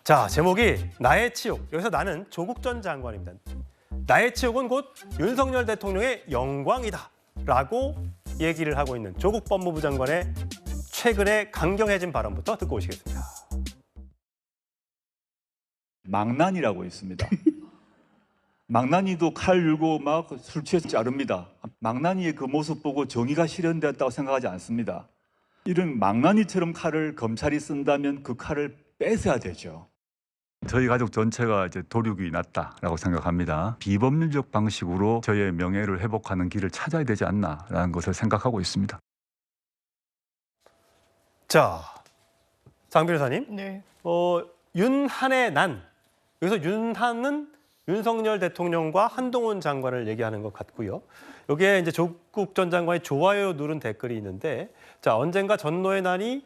자, 제목이 나의 치욕. 여기서 나는 조국 전 장관입니다. 나의 치욕은 곧 윤석열 대통령의 영광이다 라고 얘기를 하고 있는 조국 법무부 장관의 최근의 강경해진 발언부터 듣고 오시겠습니다. 망나니라고 있습니다. 망나니도 칼 들고 막 술 취해서 자릅니다. 망나니의 그 모습 보고 정의가 실현되었다고 생각하지 않습니다. 이런 망나니처럼 칼을 검찰이 쓴다면 그 칼을 뺏어야 되죠. 저희 가족 전체가 이제 도륙이 났다라고 생각합니다. 비법률적 방식으로 저의 명예를 회복하는 길을 찾아야 되지 않나라는 것을 생각하고 있습니다. 자, 장 변호사님. 네. 윤한의 난. 여기서 윤한은 윤석열 대통령과 한동훈 장관을 얘기하는 것 같고요. 여기에 이제 조국 전 장관이 좋아요 누른 댓글이 있는데, 자, 언젠가 전노의 난이,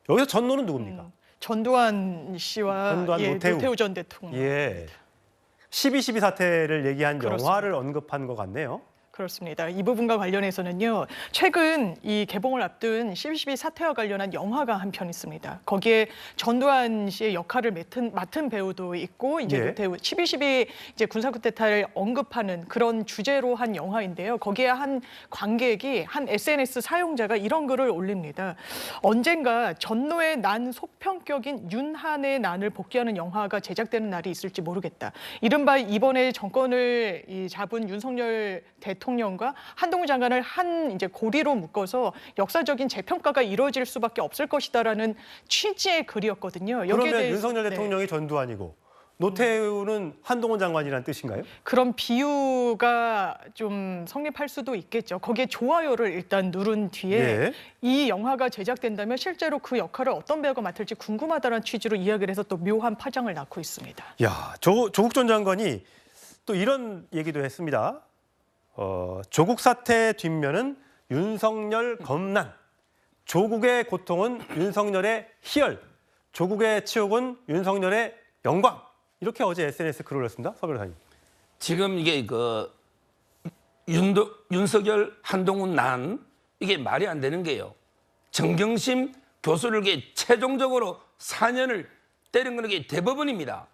여기서 전노는 누굽니까? 전두환 씨와 전두환, 노태우 전 대통령. 예. 12.12 사태를 얘기한 그렇습니다. 영화를 언급한 것 같네요. 그렇습니다. 이 부분과 관련해서는요. 최근 이 개봉을 앞둔 12.12 사태와 관련한 영화가 한 편 있습니다. 거기에 전두환 씨의 역할을 맡은 배우도 있고 이제 예. 노태우 12.12 이제 군사 쿠데타를 언급하는 그런 주제로 한 영화인데요. 거기에 한 관객이 한 SNS 사용자가 이런 글을 올립니다. 언젠가 전노의 난 속편격인 윤한의 난을 복귀하는 영화가 제작되는 날이 있을지 모르겠다. 이른바 이번에 정권을 잡은 윤석열 대통령과 한동훈 장관을 한 이제 고리로 묶어서 역사적인 재평가가 이루어질 수밖에 없을 것이다라는 취지의 글이었거든요. 여기에 그러면 대해서, 윤석열 대통령이 전두환이고 노태우는 한동훈 장관이라는 뜻인가요? 그런 비유가 좀 성립할 수도 있겠죠. 거기에 좋아요를 일단 누른 뒤에 예. 이 영화가 제작된다면 실제로 그 역할을 어떤 배우가 맡을지 궁금하다는 취지로 이야기를 해서 또 묘한 파장을 낳고 있습니다. 야, 조국 전 장관이 또 이런 얘기도 했습니다. 조국 사태의 뒷면은 윤석열 검난, 조국의 고통은 윤석열의 희열, 조국의 치욕은 윤석열의 영광. 이렇게 어제 SNS 글을 올렸습니다. 서 변호사님. 지금 이게 윤석열 한동훈 난 이게 말이 안 되는 게요. 정경심 교수를 이게 최종적으로 4년을 때린 건 이게 대법원입니다.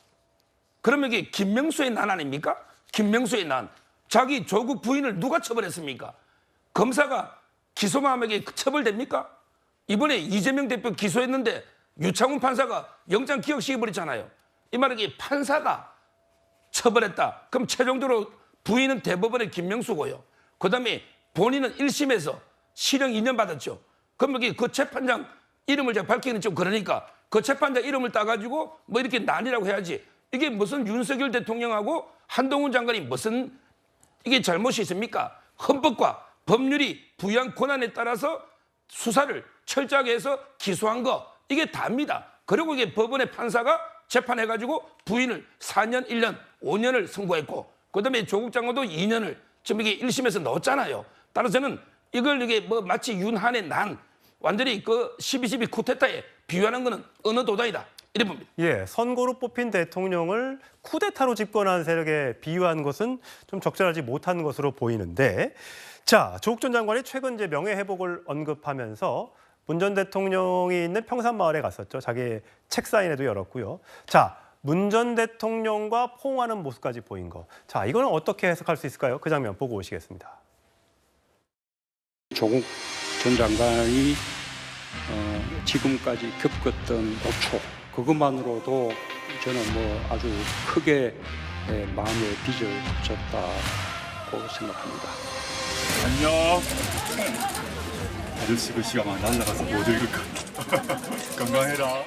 그러면 이게 김명수의 난 아닙니까? 김명수의 난. 자기 조국 부인을 누가 처벌했습니까? 검사가 기소만 하면 이게 처벌됩니까? 이번에 이재명 대표 기소했는데 유창훈 판사가 영장 기각시켜버렸잖아요. 이 말은 이게 판사가 처벌했다. 그럼 최종적으로 부인은 대법원의 김명수고요. 그다음에 본인은 1심에서 실형 2년 받았죠. 그럼 여기 그 재판장 이름을 제가 밝히는 좀 그러니까 그 재판장 이름을 따가지고 뭐 이렇게 난이라고 해야지. 이게 무슨 윤석열 대통령하고 한동훈 장관이 무슨 이게 잘못이 있습니까? 헌법과 법률이 부여한 권한에 따라서 수사를 철저하게 해서 기소한 거 이게 다입니다. 그리고 이게 법원의 판사가 재판해가지고 부인을 4년, 1년, 5년을 선고했고 그다음에 조국 장관도 2년을 지금 이게 1심에서 넣었잖아요. 따라서는 이걸 이게 뭐 마치 윤한의 난 완전히 그 12.12 쿠데타에 비유하는 거는 어느 도다이다. 이래 봅니다. 예, 선거로 뽑힌 대통령을 쿠데타로 집권한 세력에 비유한 것은 좀 적절하지 못한 것으로 보이는데, 자, 조국 전 장관이 최근 이제 명예회복을 언급하면서 문 전 대통령이 있는 평산마을에 갔었죠. 자기 책 사인회도 열었고요. 자, 문 전 대통령과 포옹하는 모습까지 보인 거. 자, 이거는 어떻게 해석할 수 있을까요? 그 장면 보고 오시겠습니다. 조국 전 장관이 지금까지 겪었던 고초 그것만으로도 저는 뭐 아주 크게 마음의 빚을 졌다고 생각합니다. 안녕. 아저씨 글씨가 막 날라가서 못 읽을 것 같아. 건강해라.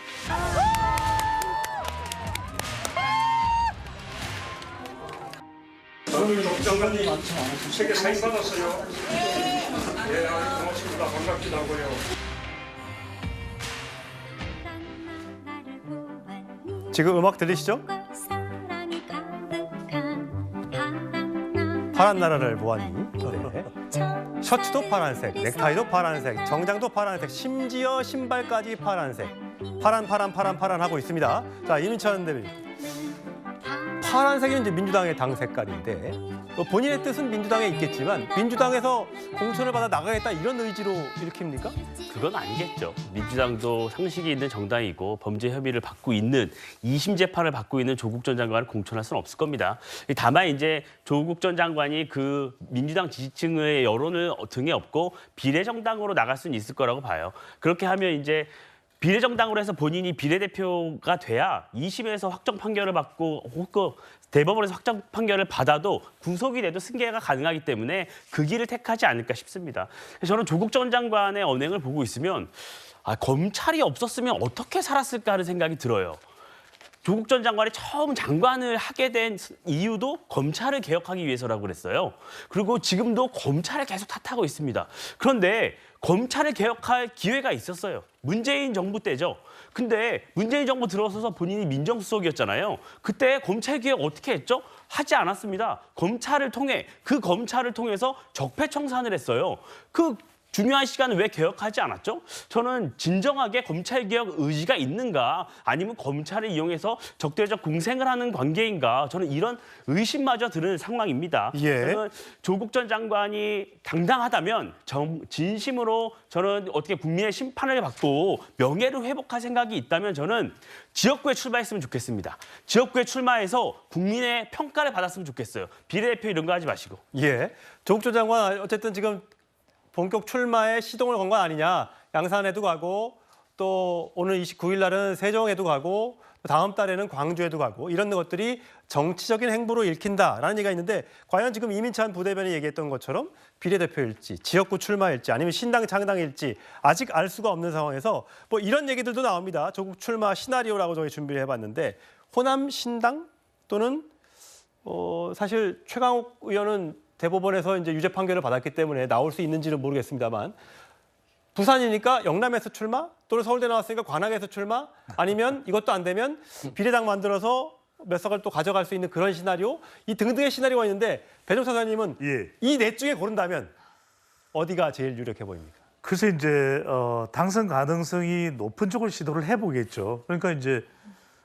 저는 조국 장관님 세계 사인 받았어요. 예, 고맙습니다. 반갑기도 하고요. 지금 음악 들리시죠? 파란 나라를 보았니? 네. 셔츠도 파란색, 넥타이도 파란색, 정장도 파란색, 심지어 신발까지 파란색. 파란 하고 있습니다. 자, 이민찬 대변인. 파란색이 이제 민주당의 당 색깔인데 본인의 뜻은 민주당에 있겠지만 민주당에서 공천을 받아 나가겠다 이런 의지로 일으킵니까? 그건 아니겠죠. 민주당도 상식이 있는 정당이고 범죄 혐의를 받고 있는 2심 재판을 받고 있는 조국 전 장관을 공천할 수는 없을 겁니다. 다만 이제 조국 전 장관이 그 민주당 지지층의 여론을 등에 업고 비례정당으로 나갈 수는 있을 거라고 봐요. 그렇게 하면 이제 비례정당으로 해서 본인이 비례대표가 돼야 2심에서 확정 판결을 받고 혹은 대법원에서 확정 판결을 받아도 구속이 돼도 승계가 가능하기 때문에 그 길을 택하지 않을까 싶습니다. 저는 조국 전 장관의 언행을 보고 있으면 검찰이 없었으면 어떻게 살았을까 하는 생각이 들어요. 조국 전 장관이 처음 장관을 하게 된 이유도 검찰을 개혁하기 위해서라고 그랬어요. 그리고 지금도 검찰을 계속 탓하고 있습니다. 그런데 검찰을 개혁할 기회가 있었어요. 문재인 정부 때죠. 근데 문재인 정부 들어서서 본인이 민정수석이었잖아요. 그때 검찰 개혁 어떻게 했죠? 하지 않았습니다. 그 검찰을 통해서 적폐청산을 했어요. 그 중요한 시간을 왜 개혁하지 않았죠? 저는 진정하게 검찰개혁 의지가 있는가 아니면 검찰을 이용해서 적대적 공생을 하는 관계인가 저는 이런 의심마저 드는 상황입니다. 예. 저는 조국 전 장관이 당당하다면 진심으로 저는 어떻게 국민의 심판을 받고 명예를 회복할 생각이 있다면 저는 지역구에 출마했으면 좋겠습니다. 지역구에 출마해서 국민의 평가를 받았으면 좋겠어요. 비례대표 이런 거 하지 마시고. 예. 조국 전 장관 어쨌든 지금 본격 출마에 시동을 건 건 아니냐. 양산에도 가고 또 오늘 29일 날은 세종에도 가고 다음 달에는 광주에도 가고 이런 것들이 정치적인 행보로 읽힌다라는 얘기가 있는데 과연 지금 이민찬 부대변인이 얘기했던 것처럼 비례대표일지 지역구 출마일지 아니면 신당 창당일지 아직 알 수가 없는 상황에서 뭐 이런 얘기들도 나옵니다. 조국 출마 시나리오라고 저희 준비를 해봤는데 호남 신당 또는 사실 최강욱 의원은 대법원에서 이제 유죄 판결을 받았기 때문에 나올 수 있는지는 모르겠습니다만 부산이니까 영남에서 출마 또는 서울대 나왔으니까 관악에서 출마 아니면 이것도 안 되면 비례당 만들어서 몇 석을 또 가져갈 수 있는 그런 시나리오 이 등등의 시나리오가 있는데 배종찬 사장님은 이 넷 중에 고른다면 어디가 제일 유력해 보입니까? 그래서 이제 당선 가능성이 높은 쪽을 시도를 해보겠죠. 그러니까 이제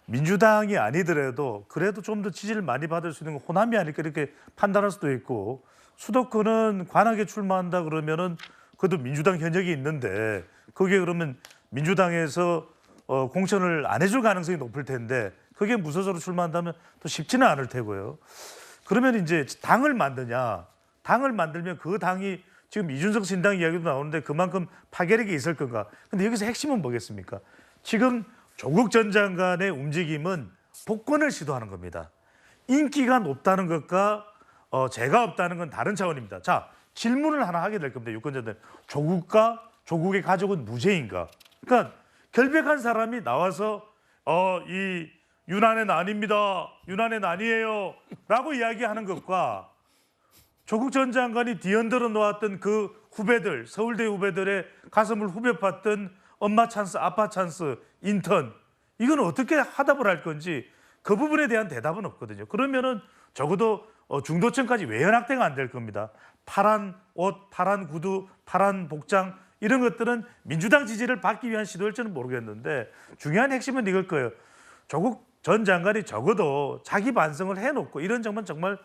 민주당이 아니더라도 그래도 좀 더 지지를 많이 받을 수 있는 건 호남이 아닐까 이렇게 판단할 수도 있고 수도권은 관악에 출마한다 그러면은 그래도 민주당 현역이 있는데 거기에 그러면 민주당에서 공천을 안 해줄 가능성이 높을 텐데 그게 무소속으로 출마한다면 또 쉽지는 않을 테고요. 그러면 이제 당을 만드냐. 당을 만들면 그 당이 지금 이준석 신당 이야기도 나오는데 그만큼 파괴력이 있을 건가. 근데 여기서 핵심은 뭐겠습니까? 지금 조국 전 장관의 움직임은 복권을 시도하는 겁니다. 인기가 높다는 것과 제가 없다는 건 다른 차원입니다. 자, 질문을 하나 하게 될 겁니다. 유권자들. 조국의 가족은 무죄인가? 그러니까 결백한 사람이 나와서 이 유난은 아닙니다. 유난은 아니에요. 라고 이야기하는 것과 조국 전 장관이 뒤흔들어 놓았던 그 후배들, 서울대 후배들의 가슴을 후벼 팠던 엄마 찬스, 아빠 찬스, 인턴 이건 어떻게 화답을 할 건지 그 부분에 대한 대답은 없거든요. 그러면은 적어도 중도층까지 외연확대가 안 될 겁니다. 파란 옷, 파란 구두, 파란 복장 이런 것들은 민주당 지지를 받기 위한 시도일지는 모르겠는데 중요한 핵심은 이걸 거예요. 조국 전 장관이 적어도 자기 반성을 해놓고 이런 점은 정말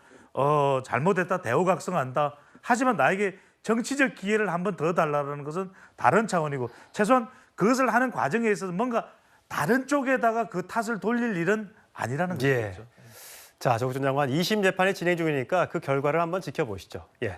잘못했다, 대우각성한다. 하지만 나에게 정치적 기회를 한 번 더 달라는 것은 다른 차원이고 최소한 그것을 하는 과정에 있어서 뭔가 다른 쪽에다가 그 탓을 돌릴 일은 아니라는 거죠. 자, 조국 전 장관 2심 재판이 진행 중이니까 그 결과를 한번 지켜보시죠. 예.